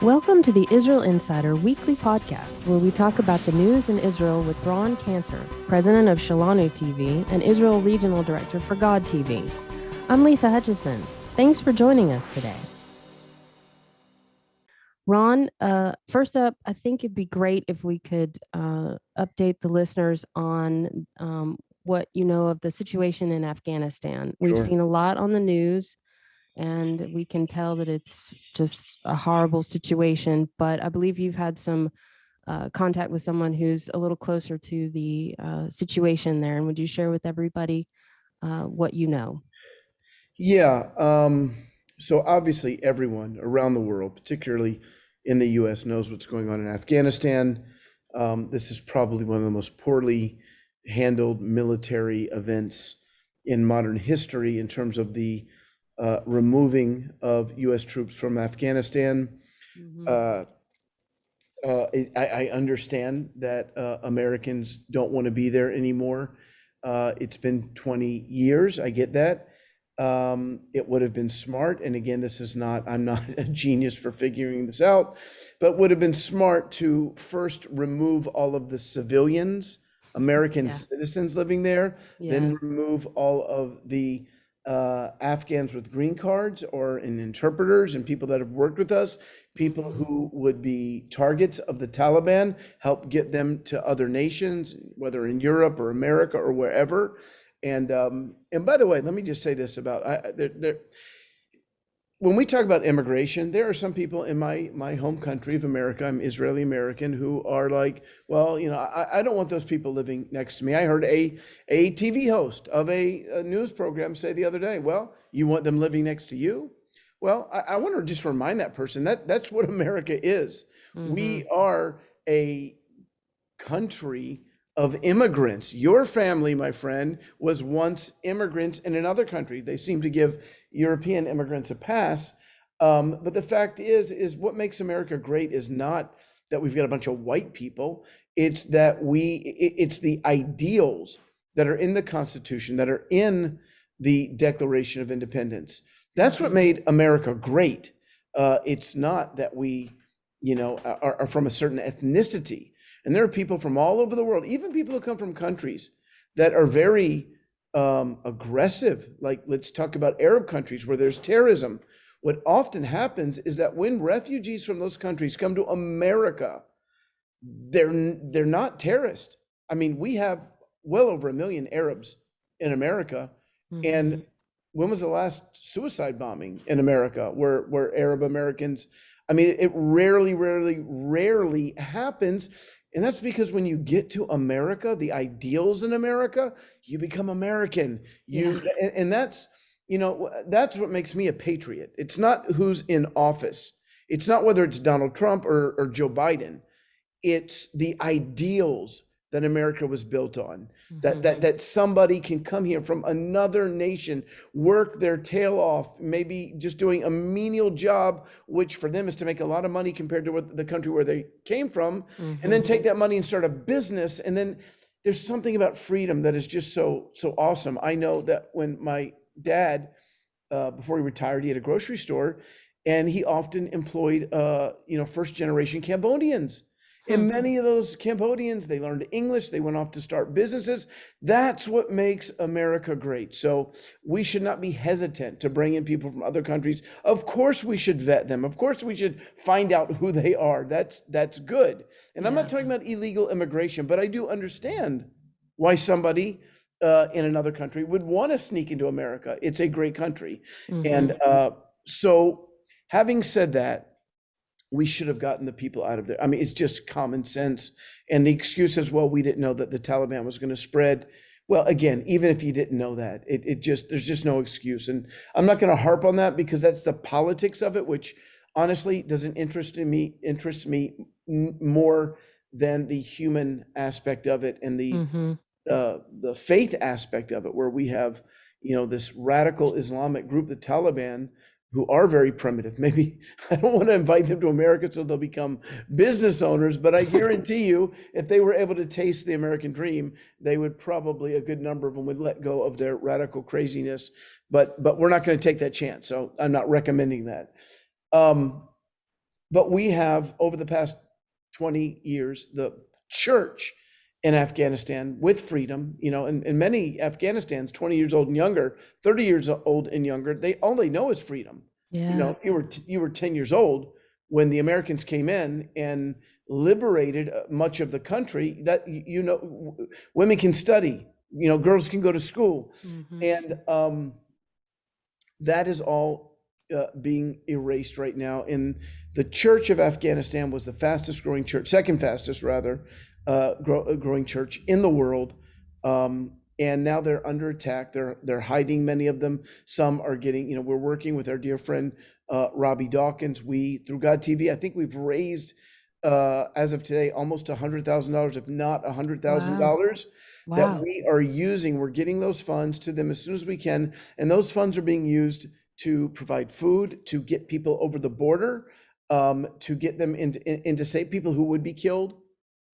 Welcome to the Israel Insider weekly podcast, where we talk about the news in Israel with Ron Cantor, president of Shalanu TV and Israel regional director for God TV. I'm Lisa Hutchison. Thanks for joining us today. Ron, first up, I think it'd be great if we could update the listeners on what you know of the situation in Afghanistan. We've Sure. seen a lot on the news, and we can tell that it's just a horrible situation. But I believe you've had some contact with someone who's a little closer to the situation there. And would you share with everybody what you know? Yeah. So obviously everyone around the world, particularly in the US, knows what's going on in Afghanistan. This is probably one of the most poorly handled military events in modern history in terms of the removing of US troops from Afghanistan. Mm-hmm. I understand that Americans don't want to be there anymore. It's been 20 years. I get that. It would have been smart. And again, I'm not a genius for figuring this out, but would have been smart to first remove all of the civilians, American citizens living there, then remove all of the Afghans with green cards and interpreters and people that have worked with us, people who would be targets of the Taliban, help get them to other nations, whether in Europe or America or wherever. And by the way, let me just say this about when we talk about immigration, there are some people in my home country of America, I'm Israeli American, who are like, well, I don't want those people living next to me. I heard a TV host of a news program say the other day, well, you want them living next to you? Well, I want to just remind that person that that's what America is. Mm-hmm. We are a country of immigrants. Your family, my friend, was once immigrants in another country. They seem to give European immigrants a pass. But the fact is what makes America great is not that we've got a bunch of white people. It's that it's the ideals that are in the Constitution, that are in the Declaration of Independence. That's what made America great. It's not that we, are from a certain ethnicity. And there are people from all over the world, even people who come from countries that are very aggressive. Like, let's talk about Arab countries where there's terrorism. What often happens is that when refugees from those countries come to America, they're not terrorists. I mean, we have well over 1 million Arabs in America. Mm-hmm. And when was the last suicide bombing in America where Arab Americans? I mean, it rarely happens. And that's because when you get to America, the ideals in America, you become American. And that's what makes me a patriot. It's not who's in office. It's not whether it's Donald Trump or Joe Biden. It's the ideals that America was built on, that somebody can come here from another nation, work their tail off, maybe just doing a menial job, which for them is to make a lot of money compared to the country where they came from, and then take that money and start a business. And then there's something about freedom that is just so awesome. I know that when my dad, before he retired, he had a grocery store, and he often employed first generation Cambodians. And many of those Cambodians, they learned English, they went off to start businesses. That's what makes America great. So we should not be hesitant to bring in people from other countries. Of course, we should vet them. Of course, we should find out who they are. That's good. And I'm not talking about illegal immigration, but I do understand why somebody in another country would want to sneak into America. It's a great country. And so having said that, we should have gotten the people out of there. I mean, it's just common sense. And the excuse is, well, we didn't know that the Taliban was going to spread. Well, again, even if you didn't know that, there's just no excuse. And I'm not going to harp on that because that's the politics of it, which honestly doesn't interest me more than the human aspect of it and the faith aspect of it, where we have, this radical Islamic group, the Taliban, who are very primitive. Maybe I don't want to invite them to America so they'll become business owners, but I guarantee you, if they were able to taste the American dream, they would probably, a good number of them would let go of their radical craziness. But we're not going to take that chance. So I'm not recommending that. But we have, over the past 20 years, the church in Afghanistan with freedom, and many Afghanistans, 20 years old and younger, 30 years old and younger, all they know is freedom. Yeah. You were 10 years old when the Americans came in and liberated much of the country, that, women can study, girls can go to school. Mhm. And that is all being erased right now. And the Church of Afghanistan was the fastest growing church, second fastest rather, growing church in the world. And now they're under attack. They're hiding, many of them. Some are getting, we're working with our dear friend Robbie Dawkins. We, through God TV, I think we've raised, as of today, almost $100,000, if not Wow. $100,000, that Wow. we are using. We're getting those funds to them as soon as we can, and those funds are being used to provide food, to get people over the border, to get them into safe. People who would be killed,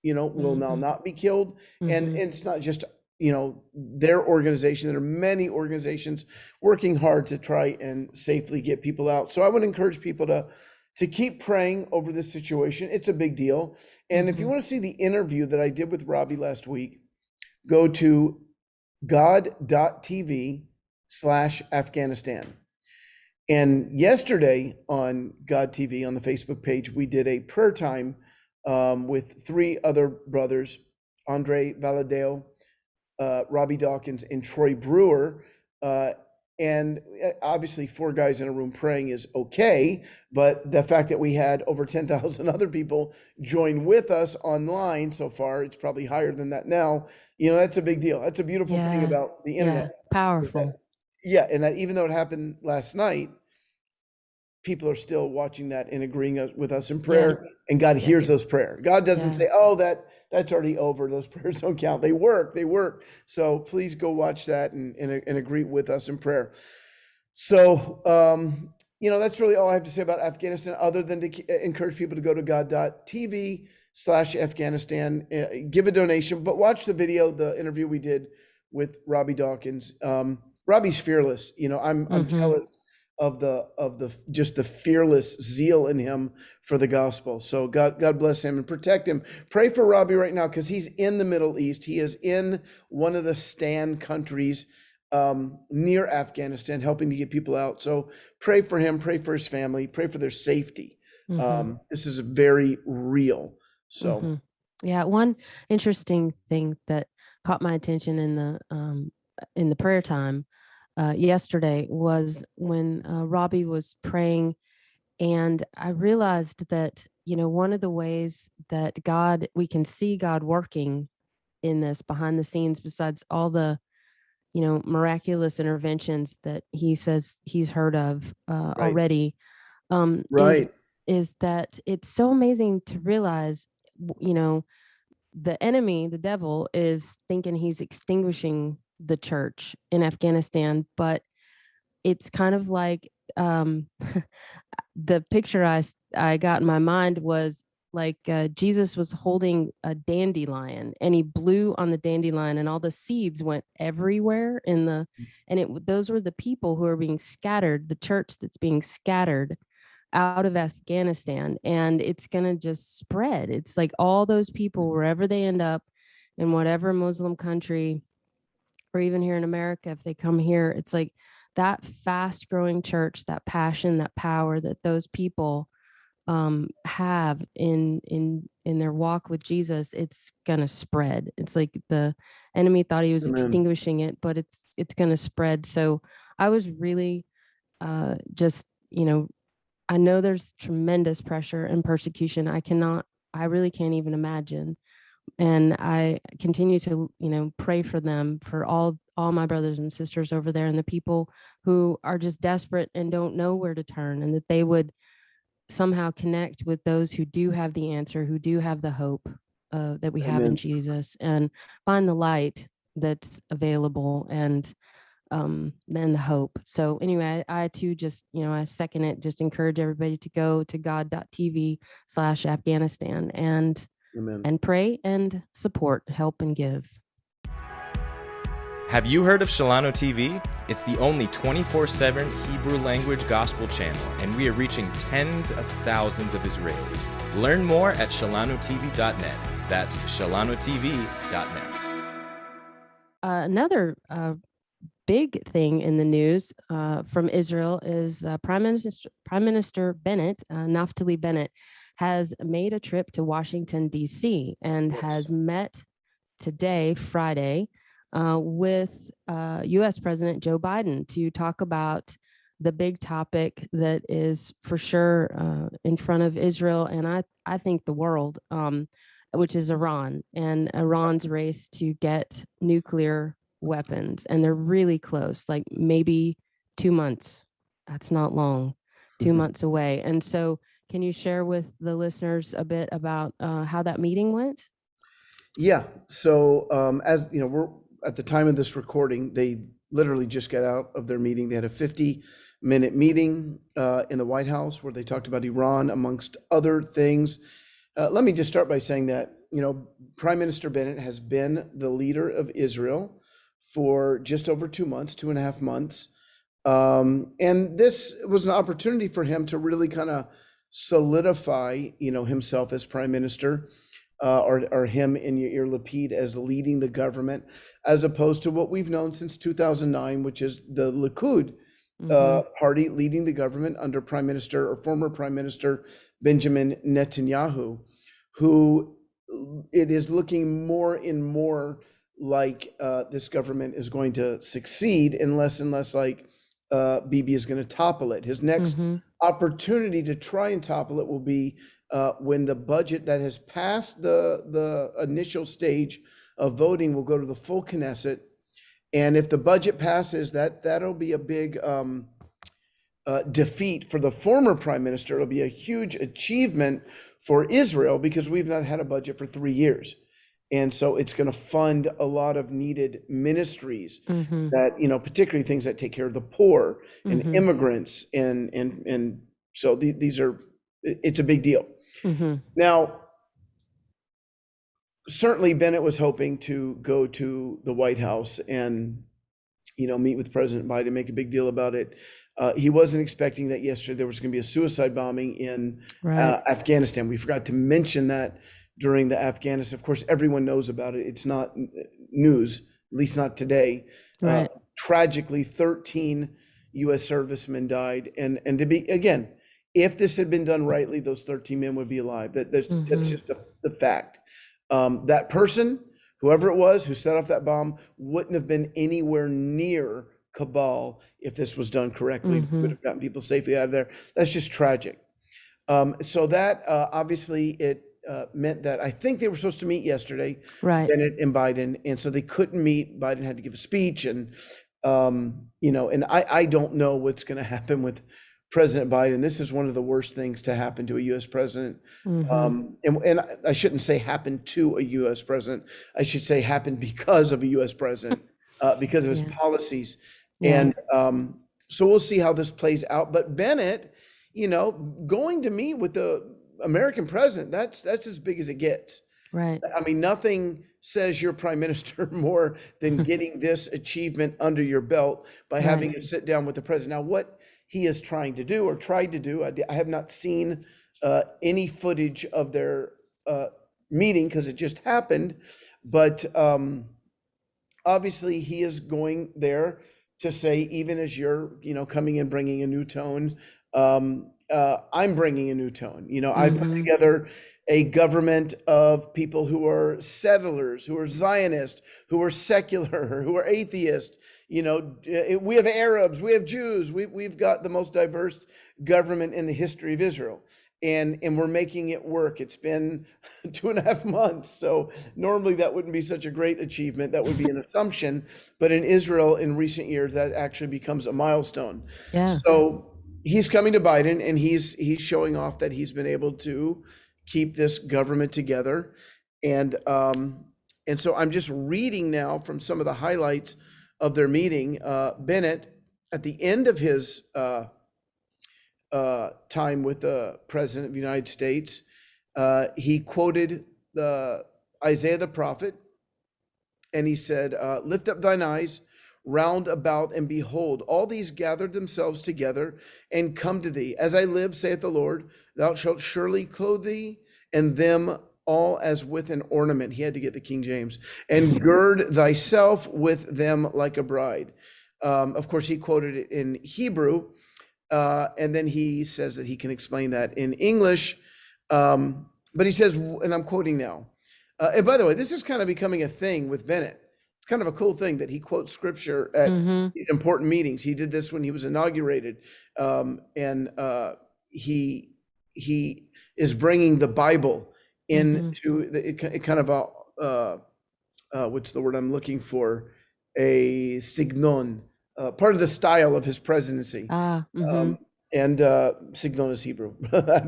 will now Mhm. not be killed. And Mhm. it's not just, their organization. There are many organizations working hard to try and safely get people out. So I would encourage people to keep praying over this situation. It's a big deal. And if you Mhm. want to see the interview that I did with Robbie last week, go to god.tv/Afghanistan. And yesterday on God TV, on the Facebook page, we did a prayer time with three other brothers, Andre Valadeo, Robbie Dawkins, and Troy Brewer. And obviously, four guys in a room praying is okay, but the fact that we had over 10,000 other people join with us online so far, it's probably higher than that now. That's a big deal. That's a beautiful thing Yeah. about the Yeah. internet. Powerful. Yeah, and that even though it happened last night, people are still watching that and agreeing with us in Yeah. prayer, and God Yeah. hears those prayers. God doesn't Yeah. say, "Oh, that's already over. Those prayers don't count." They work. So please go watch that and agree with us in prayer. So, that's really all I have to say about Afghanistan, other than to encourage people to go to god.tv/Afghanistan, give a donation, but watch the video, the interview we did with Robbie Dawkins. Robbie's fearless. I'm Mhm. jealous of just the fearless zeal in him for the gospel. So God bless him and protect him. Pray for Robbie right now, because he's in the Middle East. He is in one of the Stan countries near Afghanistan, helping to get people out. So pray for him, pray for his family, pray for their safety. Mhm. This is very real. So Mhm. Yeah, one interesting thing that caught my attention in the prayer time yesterday was when Robbie was praying, and I realized that, one of the ways that we can see God working in this behind the scenes, besides all the, miraculous interventions that he says he's heard of right, already, um, is right. is that it's so amazing to realize, the enemy, the devil, is thinking he's extinguishing the church in Afghanistan, but it's kind of like, the picture I got in my mind was like, Jesus was holding a dandelion, and he blew on the dandelion, and all the seeds went everywhere and those were the people who are being scattered, the church that's being scattered out of Afghanistan, and it's going to just spread. It's like all those people, wherever they end up, in whatever Muslim country, or even here in America, if they come here, it's like that fast growing church, that passion, that power that those people have in their walk with Jesus, it's gonna spread. It's like the enemy thought he was Amen. extinguishing it, but it's gonna spread. So I was really just, I know there's tremendous pressure and persecution. I really can't even imagine. And I continue to, pray for them, for all my brothers and sisters over there, and the people who are just desperate and don't know where to turn, and that they would somehow connect with those who do have the answer, who do have the hope that we have in Amen. Jesus, and find the light that's available, and then the hope. So anyway, I too just, I second it, just encourage everybody to go to god.tv/Afghanistan Amen. and pray and support, help and give. Have you heard of Shalano TV? It's the only 24/7 Hebrew language gospel channel, and we are reaching tens of thousands of Israelis. Learn more at shalanotv.net. That's shalanotv.net. Another big thing in the news from Israel is Prime Minister Bennett, Naftali Bennett, has made a trip to Washington, D.C. and has met today, Friday, with U.S. President Joe Biden to talk about the big topic that is for sure in front of Israel and I think the world, which is Iran and Iran's race to get nuclear weapons. And they're really close, like maybe 2 months. That's not long, 2 months away. And so can you share with the listeners a bit about how that meeting went? Yeah. So as you know, we're at the time of this recording, they literally just got out of their meeting. They had a 50-minute meeting in the White House where they talked about Iran, amongst other things. Let me just start by saying that, Prime Minister Bennett has been the leader of Israel for just over 2 months, 2.5 months. And this was an opportunity for him to really kind of solidify, himself as prime minister, or him in Yair Lapid as leading the government, as opposed to what we've known since 2009, which is the Likud party leading the government under Prime Minister or former Prime Minister Benjamin Netanyahu, who it is looking more and more like this government is going to succeed and less like Bibi is going to topple it. His next opportunity to try and topple it will be when the budget that has passed the initial stage of voting will go to the full Knesset. And if the budget passes, that'll be a big defeat for the former prime minister. It'll be a huge achievement for Israel because we've not had a budget for 3 years. And so it's going to fund a lot of needed ministries that, particularly things that take care of the poor and immigrants. And so these are, it's a big deal. Now, certainly Bennett was hoping to go to the White House and, meet with President Biden, make a big deal about it. He wasn't expecting that yesterday there was going to be a suicide bombing in Afghanistan. We forgot to mention that during the Afghanistan. Of course, everyone knows about it. It's not news, at least not today. Tragically, 13 U.S. servicemen died. And to be, again, if this had been done rightly, those 13 men would be alive. That's just the fact. That person, whoever it was who set off that bomb, wouldn't have been anywhere near Kabul if this was done correctly. Would have gotten people safely out of there. That's just tragic. So that obviously it meant that I think they were supposed to meet yesterday, Bennett and Biden, and so they couldn't meet. Biden had to give a speech, and and I don't know what's going to happen with President Biden. This is one of the worst things to happen to a U.S. president. And I shouldn't say happen to a U.S. president. I should say happen because of a U.S. president, because of his policies. And so we'll see how this plays out. But Bennett, going to meet with the American president, that's as big as it gets. I mean, nothing says you're prime minister more than getting this achievement under your belt by having to sit down with the president. Now, what he is trying to do or tried to do, I have not seen any footage of their meeting because it just happened. But obviously, he is going there to say, even as you're, coming in, bringing a new tone, I'm bringing a new tone. I've put together a government of people who are settlers, who are Zionist, who are secular, who are atheist. We have Arabs, we have Jews, we've got the most diverse government in the history of Israel. And we're making it work. It's been 2.5 months. So normally that wouldn't be such a great achievement. That would be an assumption. But in Israel in recent years, that actually becomes a milestone. So he's coming to Biden and he's showing off that he's been able to keep this government together. And so I'm just reading now from some of the highlights of their meeting. Bennett, at the end of his time with the President of the United States, he quoted Isaiah the prophet and he said, lift up thine eyes round about, and behold, all these gathered themselves together and come to thee. As I live, saith the Lord, thou shalt surely clothe thee, and them all as with an ornament. He had to get the King James. And gird thyself with them like a bride. Of course, he quoted it in Hebrew, and then he says that he can explain that in English. But he says, and I'm quoting now, and by the way, this is kind of becoming a thing with Bennett. It's kind of a cool thing that he quotes scripture at these important meetings. He did this when he was inaugurated, and he is bringing the Bible into the kind of a what's the word I'm looking for? A signon, part of the style of his presidency. And signon is Hebrew.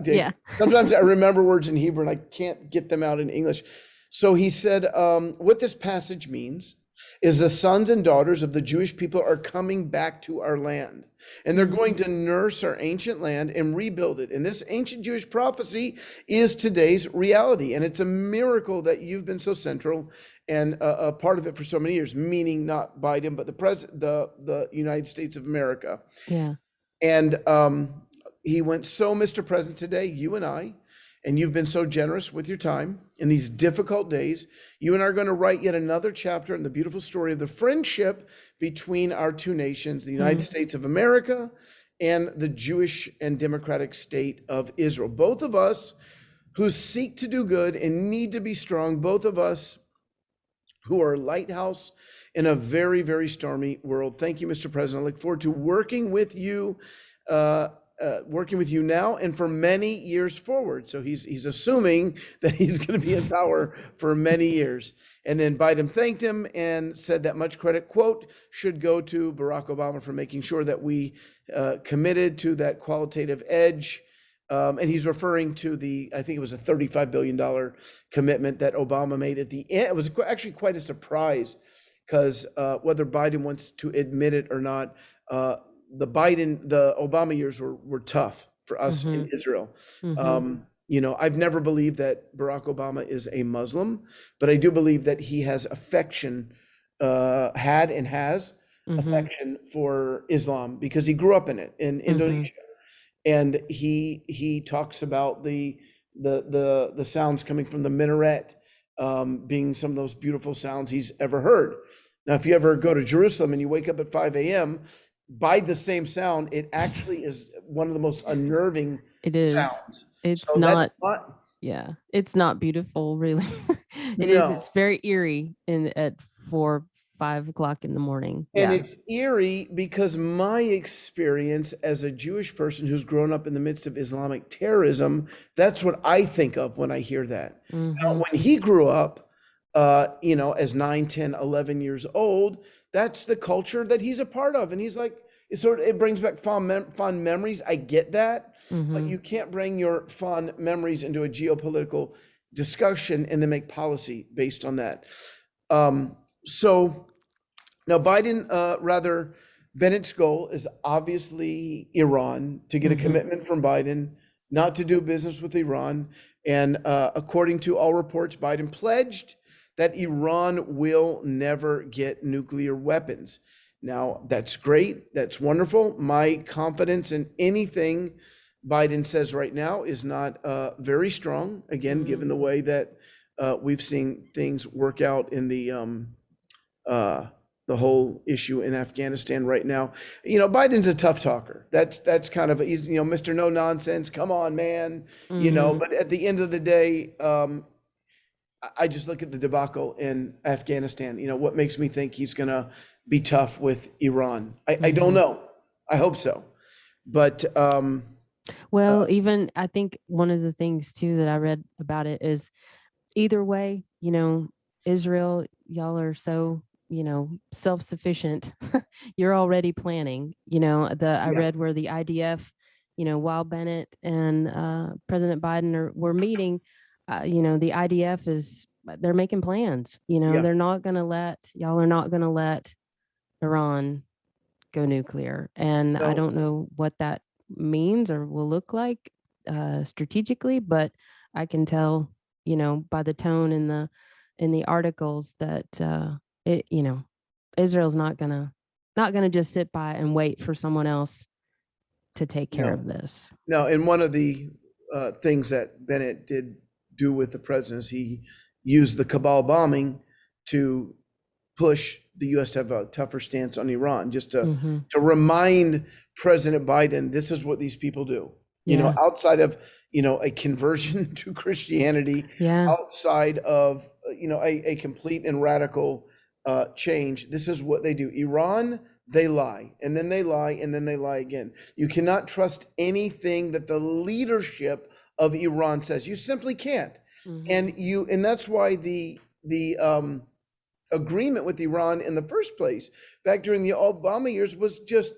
Yeah. Sometimes I remember words in Hebrew and I can't get them out in English. So he said, what this passage means is the sons and daughters of the Jewish people are coming back to our land, and they're going to nurse our ancient land and rebuild it. And this ancient Jewish prophecy is today's reality. And it's a miracle that you've been so central and a part of it for so many years, meaning not Biden, but the United States of America. Yeah. And he went, so Mr. President, today, you and I, and you've been so generous with your time in these difficult days, you and I are going to write yet another chapter in the beautiful story of the friendship between our two nations, the United States of America and the Jewish and democratic state of Israel. Both of us who seek to do good and need to be strong, both of us who are a lighthouse in a very, very stormy world. Thank you, Mr. President. I look forward to working with you now and for many years forward. So he's assuming that he's going to be in power for many years. And then Biden thanked him and said that much credit, quote, should go to Barack Obama for making sure that we committed to that qualitative edge. And he's referring to I think it was a $35 billion commitment that Obama made at the end. It was actually quite a surprise because whether Biden wants to admit it or not, the Obama years were tough for us in Israel. I've never believed that Barack Obama is a Muslim, but I do believe that he has affection, had and has affection for Islam because he grew up in it in Indonesia. And he talks about the sounds coming from the minaret being some of those beautiful sounds he's ever heard. Now, if you ever go to Jerusalem and you wake up at 5 a.m., by the same sound, it actually is one of the most unnerving sounds. It's not, yeah, it's not beautiful, really. It's very eerie at 4, 5 o'clock in the morning. And it's eerie because my experience as a Jewish person who's grown up in the midst of Islamic terrorism, that's what I think of when I hear that. Now, when he grew up, as 9, 10, 11 years old, that's the culture that he's a part of. And he's like, it brings back fond memories. I get that, but you can't bring your fond memories into a geopolitical discussion and then make policy based on that. So now Bennett's goal is obviously Iran, to get a commitment from Biden not to do business with Iran. And according to all reports, Biden pledged that Iran will never get nuclear weapons. Now, that's great. That's wonderful. My confidence in anything Biden says right now is not very strong, again, given the way that we've seen things work out in the whole issue in Afghanistan right now. Biden's a tough talker. That's kind of, he's, Mr. No Nonsense. Come on, man. But at the end of the day, I just look at the debacle in Afghanistan. What makes me think he's going to be tough with Iran? I don't know. I hope so. But even I think one of the things too that I read about it is either way, Israel, y'all are so, self-sufficient. You're already planning, I read where the IDF, while Bennett and President Biden were meeting, the IDF they're making plans, they're not going to y'all are not going to let Iran go nuclear. And I don't know what that means or will look like strategically, but I can tell, by the tone in the articles that Israel's not gonna just sit by and wait for someone else to take care of this. No, and one of the things that Bennett did do with the president is he used the Kabul bombing to push the U.S. to have a tougher stance on Iran, just to remind President Biden, this is what these people do. Outside of, a conversion to Christianity, outside of, a complete and radical change, this is what they do. Iran, they lie, and then they lie, and then they lie again. You cannot trust anything that the leadership of Iran says. You simply can't. And that's why the agreement with Iran in the first place, back during the Obama years, was just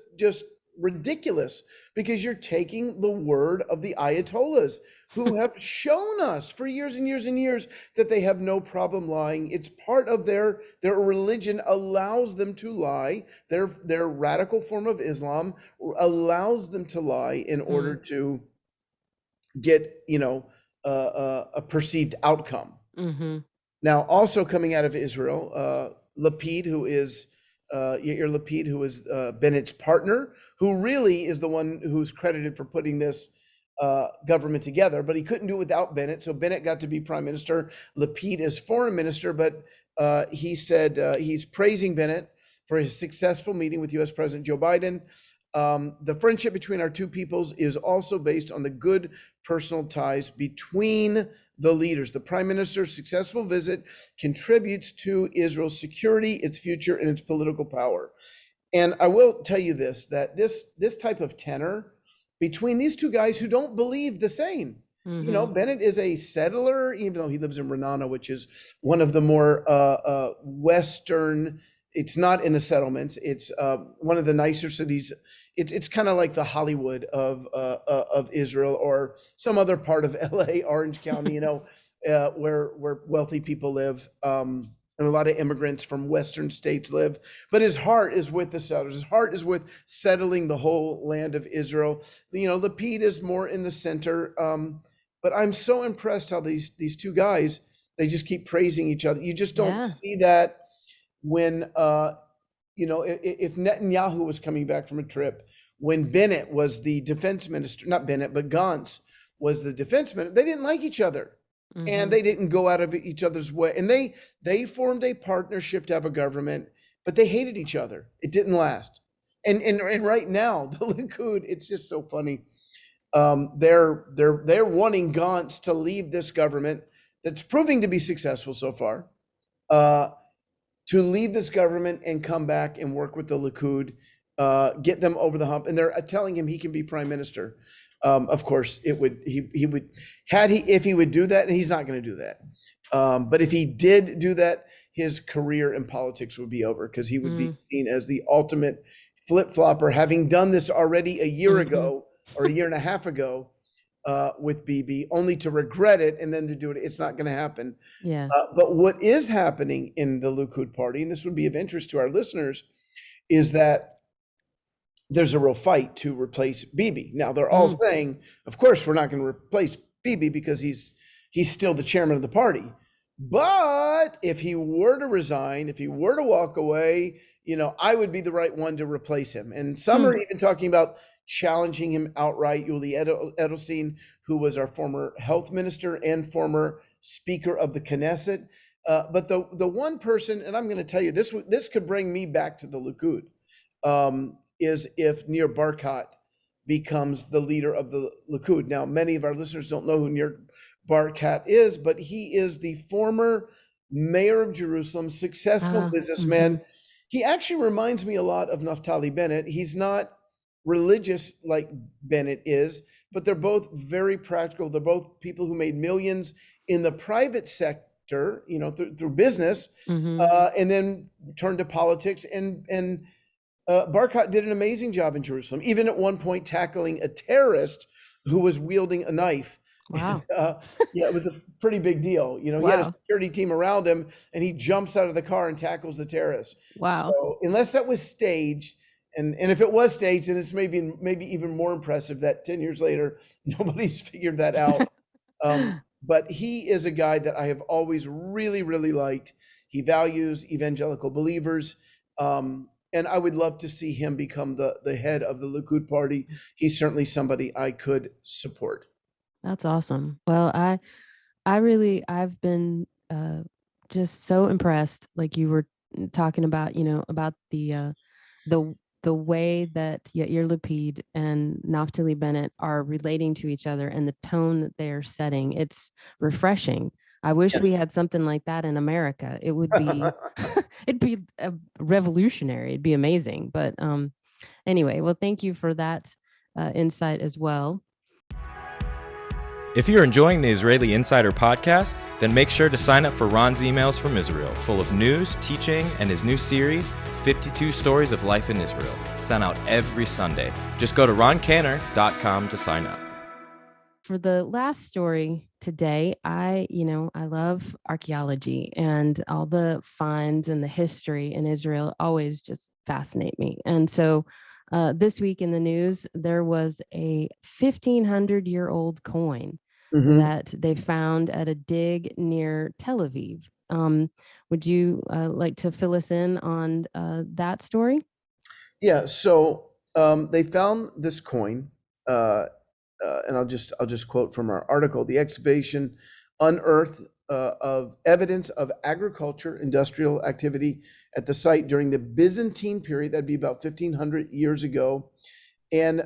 ridiculous, because you're taking the word of the Ayatollahs, who have shown us for years and years and years that they have no problem lying. It's part of their religion allows them to lie. Their radical form of Islam allows them to lie in order to get, a perceived outcome. Now, also coming out of Israel, Lapid, who is Yair Lapid, who is Bennett's partner, who really is the one who's credited for putting this government together, but he couldn't do it without Bennett. So Bennett got to be prime minister. Lapid is foreign minister, but he said he's praising Bennett for his successful meeting with U.S. President Joe Biden. The friendship between our two peoples is also based on the good personal ties between the leaders. The prime minister's successful visit contributes to Israel's security, its future, and its political power. And I will tell you this, that this type of tenor between these two guys who don't believe the same. Bennett is a settler, even though he lives in Renana, which is one of the more Western. It's not in the settlements. It's one of the nicer cities. It's kind of like the Hollywood of Israel, or some other part of LA, Orange County, where wealthy people live, and a lot of immigrants from Western states live. But his heart is with the settlers. His heart is with settling the whole land of Israel. Lapid is more in the center. But I'm so impressed how these two guys, they just keep praising each other. You just don't see that when if Netanyahu was coming back from a trip, when Bennett was the defense minister, not Bennett, but Gantz was the defense minister, they didn't like each other. And they didn't go out of each other's way. And they formed a partnership to have a government, but they hated each other. It didn't last. And right now, the Likud, it's just so funny. They're wanting Gantz to leave this government that's proving to be successful so far, to leave this government and come back and work with the Likud, get them over the hump. And they're telling him he can be prime minister. Of course, if he would do that, and he's not going to do that. But if he did do that, his career in politics would be over, because he would be seen as the ultimate flip-flopper, having done this already a year ago or a year and a half ago with Bibi, only to regret it and then to do it. It's not going to happen. But what is happening in the Likud party, and this would be of interest to our listeners, is that there's a real fight to replace Bibi. Now they're all saying, of course, we're not going to replace Bibi because he's still the chairman of the party. But if he were to resign, if he were to walk away, I would be the right one to replace him. And some are even talking about challenging him outright. Yuli Edelstein, who was our former health minister and former speaker of the Knesset. But the one person, and I'm going to tell you, this could bring me back to the Likud, is if Nir Barkat becomes the leader of the Likud. Now, many of our listeners don't know who Nir Barkat is, but he is the former mayor of Jerusalem, successful businessman. He actually reminds me a lot of Naftali Bennett. He's not religious like Bennett is, but they're both very practical. They're both people who made millions in the private sector, through business, and then turned to politics. And Barkat did an amazing job in Jerusalem, even at one point tackling a terrorist who was wielding a knife. Wow. It was a pretty big deal. He had a security team around him, and he jumps out of the car and tackles the terrorist. Wow. So unless that was staged, and if it was staged, then it's maybe even more impressive that 10 years later, nobody's figured that out. But he is a guy that I have always really, really liked. He values evangelical believers. And I would love to see him become the head of the Likud party. He's certainly somebody I could support. That's awesome. Well, I've been just so impressed, like you were talking about, about the way that Yair Lapid and Naftali Bennett are relating to each other and the tone that they are setting. It's refreshing. I wish we Yes. had something like that in America. It would be it'd be revolutionary. It'd be amazing. But anyway, well, thank you for that insight as well. If you're enjoying the Israeli Insider podcast, then make sure to sign up for Ron's emails from Israel, full of news, teaching, and his new series, 52 Stories of Life in Israel, sent out every Sunday. Just go to roncanner.com to sign up. For the last story today, I love archaeology, and all the finds and the history in Israel always just fascinate me. And so this week in the news, there was a 1,500-year-old coin that they found at a dig near Tel Aviv. Would you like to fill us in on that story? Yeah. So they found this coin, and I'll just quote from our article: the excavation unearthed of evidence of agriculture, industrial activity at the site during the Byzantine period. That'd be about 1,500 years ago, and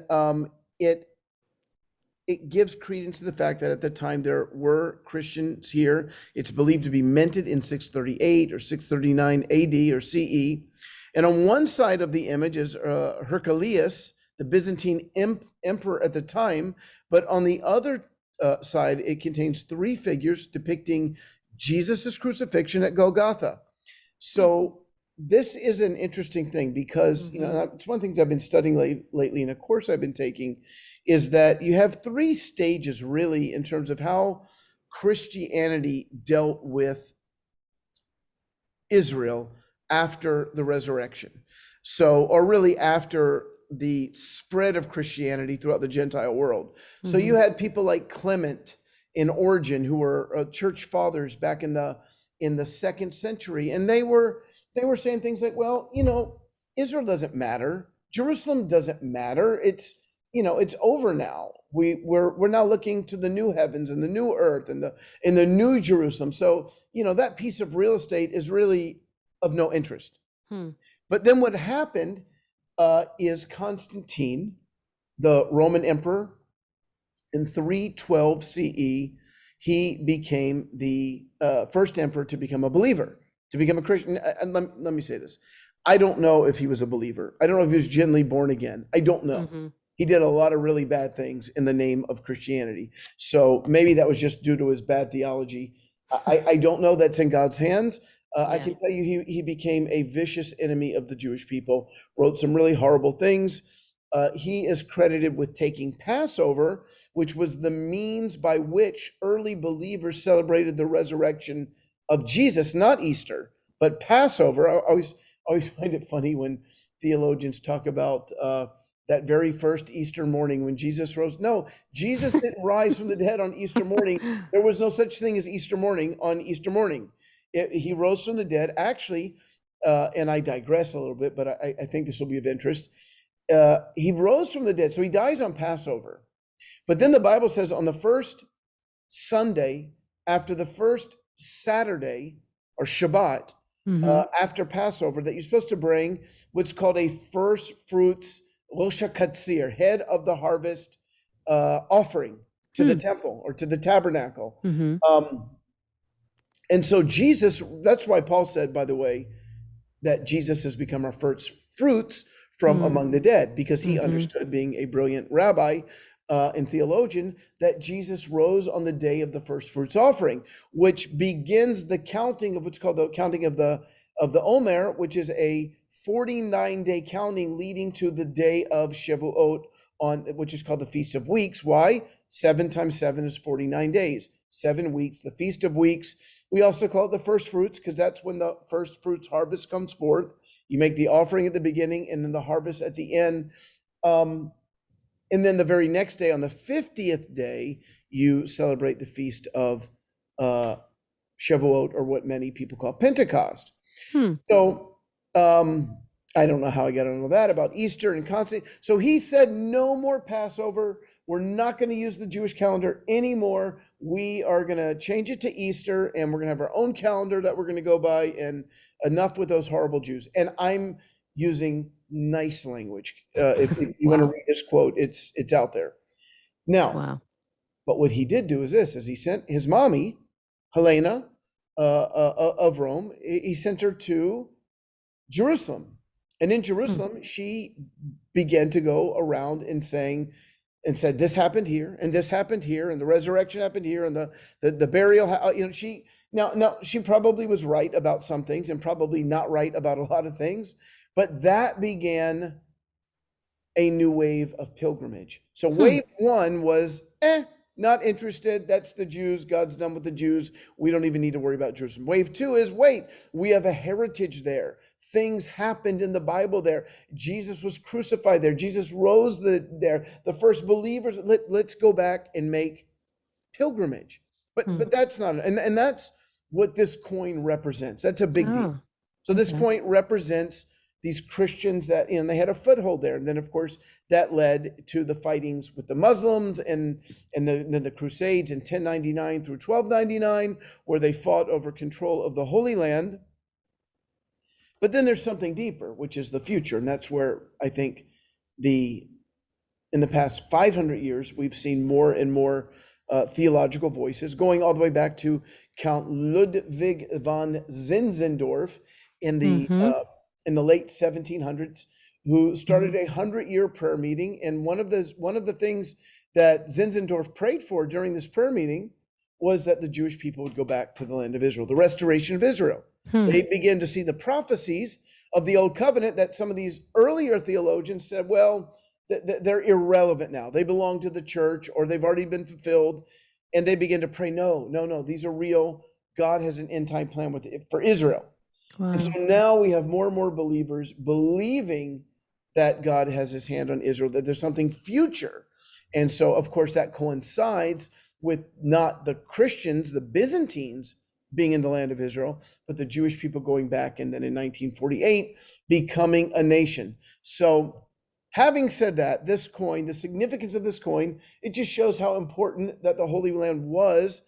it gives credence to the fact that at the time there were Christians here. It's believed to be minted in 638 or 639 AD or CE. And on one side of the image is Heraclius, the Byzantine emperor at the time, but on the other side, it contains three figures depicting Jesus's crucifixion at Golgotha. So this is an interesting thing because, it's one of the things I've been studying lately in a course I've been taking, is that you have three stages really in terms of how Christianity dealt with Israel after the resurrection. So, or really after the spread of Christianity throughout the Gentile world. So you had people like Clement and Origen, who were church fathers back in the 2nd century, and they were saying things like, well, Israel doesn't matter, Jerusalem doesn't matter. It's over now. We're now looking to the new heavens and the new earth and the new Jerusalem. So that piece of real estate is really of no interest. But then what happened is Constantine, the Roman emperor, in 312 CE, he became the first emperor to become a believer, to become a Christian. And let me say this. I don't know if he was a believer. I don't know if he was genuinely born again. I don't know. He did a lot of really bad things in the name of Christianity. So maybe that was just due to his bad theology. I don't know. That's in God's hands. I can tell you he became a vicious enemy of the Jewish people, wrote some really horrible things. He is credited with taking Passover, which was the means by which early believers celebrated the resurrection of Jesus, not Easter, but Passover. I always find it funny when theologians talk about that very first Easter morning when Jesus rose. No, Jesus didn't rise from the dead on Easter morning. There was no such thing as Easter morning on Easter morning. He rose from the dead. Actually, and I digress a little bit, but I think this will be of interest. He rose from the dead. So he dies on Passover. But then the Bible says on the first Sunday, after the first Saturday or Shabbat, after Passover, that you're supposed to bring what's called a first fruits Rosh HaKatzir, head of the harvest offering to the temple or to the tabernacle. And so Jesus, that's why Paul said, by the way, that Jesus has become our first fruits from among the dead, because he understood, being a brilliant rabbi and theologian, that Jesus rose on the day of the first fruits offering, which begins the counting of what's called the counting of the Omer, which is a 49-day counting leading to the day of Shavuot, which is called the Feast of Weeks. Why? 7 times 7 is 49 days. 7 weeks, the Feast of Weeks. We also call it the first fruits because that's when the first fruits harvest comes forth. You make the offering at the beginning and then the harvest at the end. And then the very next day, on the 50th day, you celebrate the Feast of Shavuot, or what many people call Pentecost. Hmm. So I don't know how I got into that about Easter and Constantine. So he said, no more Passover. We're not going to use the Jewish calendar anymore. We are going to change it to Easter, and we're going to have our own calendar that we're going to go by, and enough with those horrible Jews. And I'm using nice language. If you want to Wow. read this quote, it's out there. Now, Wow. but what he did do is this, is he sent his mommy, Helena of Rome, he sent her to Jerusalem. And in Jerusalem, she began to go around and said, this happened here, and this happened here, and the resurrection happened here, and the burial, now she probably was right about some things and probably not right about a lot of things, but that began a new wave of pilgrimage. So wave one was, not interested. That's the Jews. God's done with the Jews. We don't even need to worry about Jerusalem. Wave two is, wait, we have a heritage there. Things happened in the Bible there. Jesus was crucified there. Jesus rose there. The first believers, let's go back and make pilgrimage. But that's not, and that's what this coin represents. That's a big deal. So this coin represents these Christians that, they had a foothold there. And then, of course, that led to the fightings with the Muslims and then the Crusades in 1099 through 1299, where they fought over control of the Holy Land. But then there's something deeper, which is the future. And that's where I think in the past 500 years, we've seen more and more theological voices, going all the way back to Count Ludwig von Zinzendorf in the late 1700s, who started a 100-year prayer meeting. And one of the things that Zinzendorf prayed for during this prayer meeting was that the Jewish people would go back to the land of Israel, the restoration of Israel. They began to see the prophecies of the Old Covenant that some of these earlier theologians said, well, they're irrelevant now. They belong to the church, or they've already been fulfilled. And they began to pray, no, these are real. God has an end time plan for Israel. Wow. And so now we have more and more believers believing that God has his hand on Israel, that there's something future. And so, of course, that coincides with not the Christians, the Byzantines, being in the land of Israel, but the Jewish people going back, and then in 1948, becoming a nation. So having said that, this coin, the significance of this coin, it just shows how important that the Holy Land was,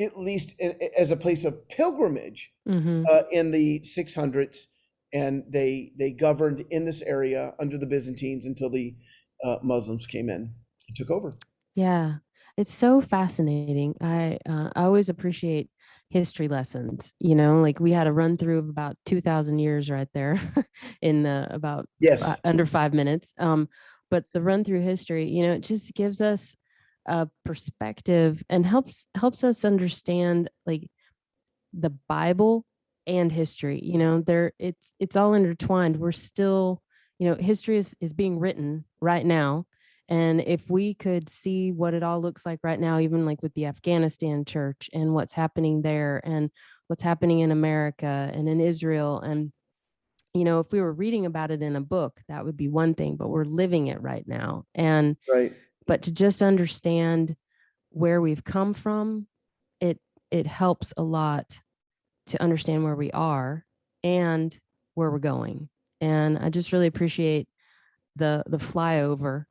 at least as a place of pilgrimage in the 600s. And they governed in this area under the Byzantines until the Muslims came in and took over. Yeah, it's so fascinating. I always appreciate history lessons, like we had a run through of about 2,000 years right there in about under 5 minutes. But the run through history, it just gives us a perspective and helps us understand like the Bible and history. It's all intertwined. We're still, history is being written right now. And if we could see what it all looks like right now, even like with the Afghanistan church and what's happening there and what's happening in America and in Israel, and if we were reading about it in a book, that would be one thing, but we're living it right now. And but to just understand where we've come from, it helps a lot to understand where we are and where we're going. And I just really appreciate the flyover,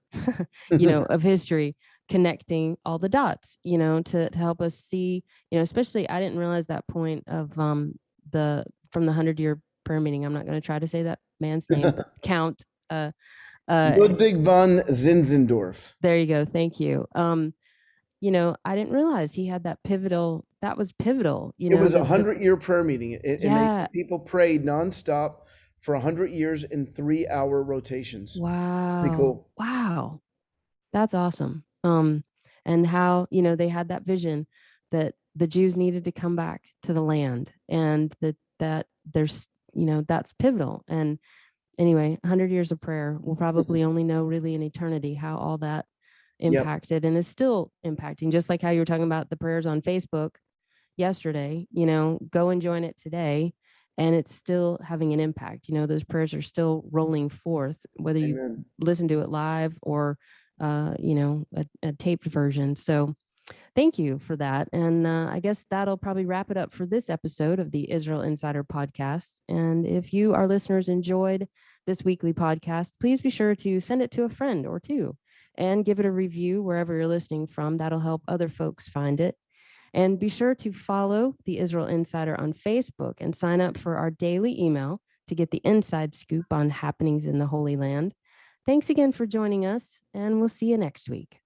of history, connecting all the dots, to help us see, especially I didn't realize that point of from the 100-year prayer meeting. I'm not going to try to say that man's name, but Count Ludwig von Zinzendorf. There you go. Thank you. I didn't realize he had that pivotal. That was pivotal. It was a 100-year prayer meeting, and people prayed nonstop for 100 years in 3-hour rotations. Wow. Pretty cool. Wow. That's awesome. And how, they had that vision that the Jews needed to come back to the land, and that there's, that's pivotal. And anyway, 100 years of prayer, we'll probably only know really in eternity how all that impacted and is still impacting, just like how you were talking about the prayers on Facebook yesterday, go and join it today. And it's still having an impact. Those prayers are still rolling forth, whether you listen to it live or, a taped version. So Thank you for that. And I guess that'll probably wrap it up for this episode of the Israel Insider Podcast. And if you, our listeners, enjoyed this weekly podcast, please be sure to send it to a friend or two and give it a review wherever you're listening from. That'll help other folks find it. And be sure to follow the Israel Insider on Facebook and sign up for our daily email to get the inside scoop on happenings in the Holy Land. Thanks again for joining us, and we'll see you next week.